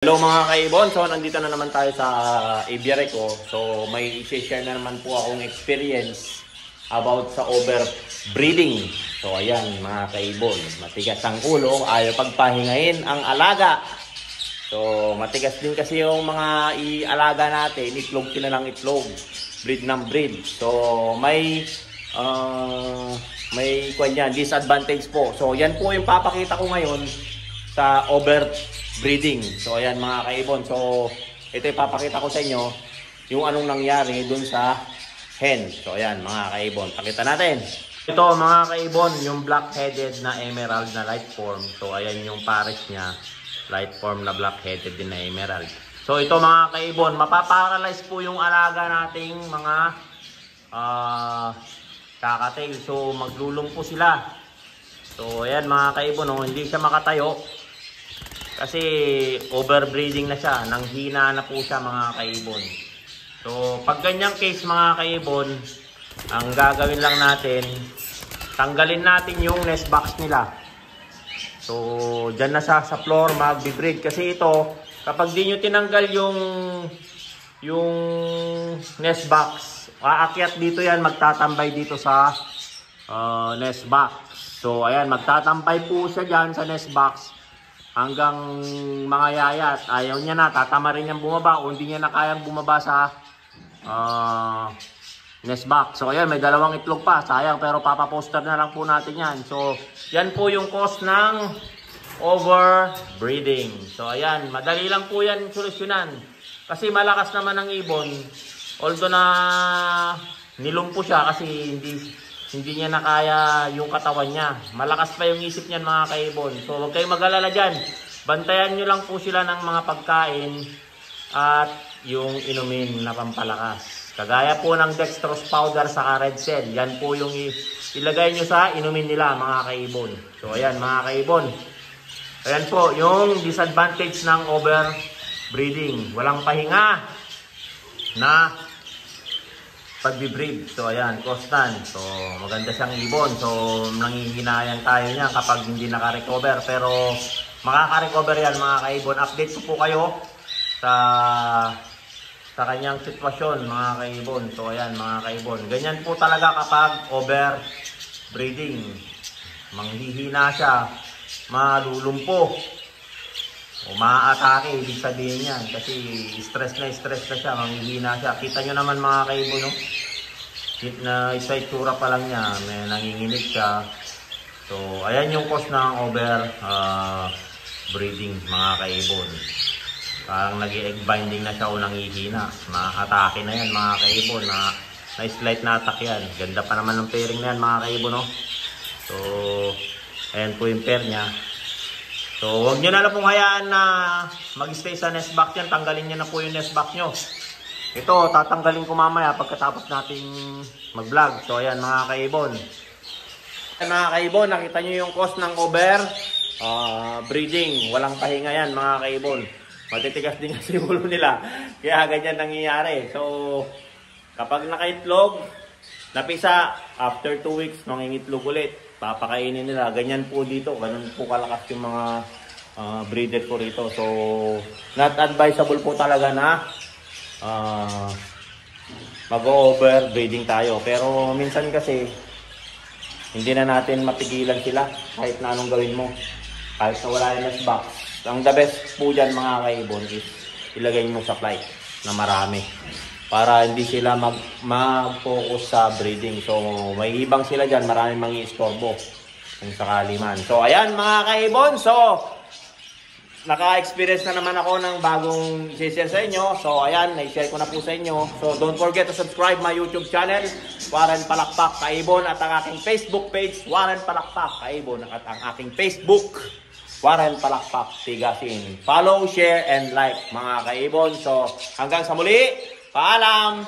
Hello mga kaibon, so nandito na naman tayo sa Ibiareco. So may i-share na naman po akong experience about sa overbreeding. So ayan mga kaibon, matigas ang ulo, ayaw pagpahingahin ang alaga. So matigas din kasi yung mga ialaga natin, itlog sila ng itlog, breed ng breed. So may disadvantage po. So yan po yung papakita ko ngayon sa overbreeding. So ayan mga kaibon, so ito ipapakita ko sa inyo yung anong nangyari dun sa hen. So ayan mga kaibon, pakita natin. Ito mga kaibon, yung black-headed na emerald na light form. So ayan yung pares niya, light form na black-headed din na emerald. So ito mga kaibon, mapaparalyze po yung alaga nating mga kakatail. So maglulong po sila. So ayan mga kaibon, hindi siya makatayo kasi overbreeding na siya, nanghina na po siya mga kaibon. So pag ganyang case mga kaibon, ang gagawin lang natin, tanggalin natin yung nest box nila. So dyan na sa floor magbe-breed, kasi ito kapag di nyo tinanggal yung nest box, aakyat dito yan, magtatambay dito sa nest box. So ayan, magtatambay po siya dyan sa nest box hanggang mga yayat. Ayaw niya na, tatama rin niyang bumaba o hindi niya na kayang bumaba sa nest box. So ayan, may dalawang itlog pa, sayang, pero papaposter na lang po natin yan. So yan po yung cause ng overbreeding. So ayan, madali lang po yan solusyonan, kasi malakas naman ang ibon. Although na nilumpo siya kasi hindi niya na kaya yung katawan niya, malakas pa yung isip niyan mga kaibon. So huwag kayong mag-alala dyan, bantayan nyo lang po sila ng mga pagkain at yung inumin na pampalakas, kagaya po ng dextrose powder sa red cell. Yan po yung ilagay nyo sa inumin nila mga kaibon. So ayan mga kaibon, ayan po yung disadvantage ng overbreeding, walang pahinga na pagbe-breed. So ayan, constant. So maganda siyang ibon. So nangihinayang tayo niya kapag hindi naka-recover, pero makaka-recover yan mga kaibon. Update ko po kayo sa kanyang sitwasyon mga kaibon. So ayan mga kaibon, ganyan po talaga kapag overbreeding. Manghihina siya, malulumpo o maaatake, ibig sabihin yan, kasi stress na siya, manghihina siya. Kita nyo naman mga kaibon, no? Na isa itsura pa lang niya, may nanginginig siya. So ayan yung cause ng breeding mga kaibon. Parang nag-egg binding na siya o nanghihina, maatake na yan mga kaibon, na slight na attack yan. Ganda pa naman ng pairing na yan mga kaibon, no? So ayan po yung pair niya. So huwag nyo na lang pong hayaan na mag-stay sa nest box yan, tanggalin nyo na po yung nest box nyo. Ito tatanggalin ko mamaya pagkatapos nating mag-vlog. So ayan mga kaibon, mga kaibon, nakita nyo yung cause ng breeding. Walang pahinga yan mga kaibon, matitigas din kasi ulo nila, kaya ganyan nangyayari. So kapag nakaitlog, napisa, after 2 weeks mangingitlog ulit, papakainin nila. Ganyan po dito, ganun po kalakas yung mga breeder ko rito. So not advisable po talaga na mag-overbreeding tayo, pero minsan kasi hindi na natin mapigilan sila kahit na anong gawin mo, kahit na wala yung nest box. Ang the best po dyan mga kaibon is ilagay mo sa flight na marami, para hindi sila mag-focus sa breeding. So may ibang sila dyan, maraming mangi-istorbo kung sakali man. So ayan mga kaibon, so naka-experience na naman ako ng bagong i-share sa inyo. So ayan, na-share ko na po sa inyo. So don't forget to subscribe my YouTube channel, Warren Palakpak Kaibon, at ang aking Facebook page, Warren Palakpak Kaibon, at ang aking Facebook, Warren Palakpak Tigasin. Follow, share, and like mga kaibon. So hanggang sa muli, paalam!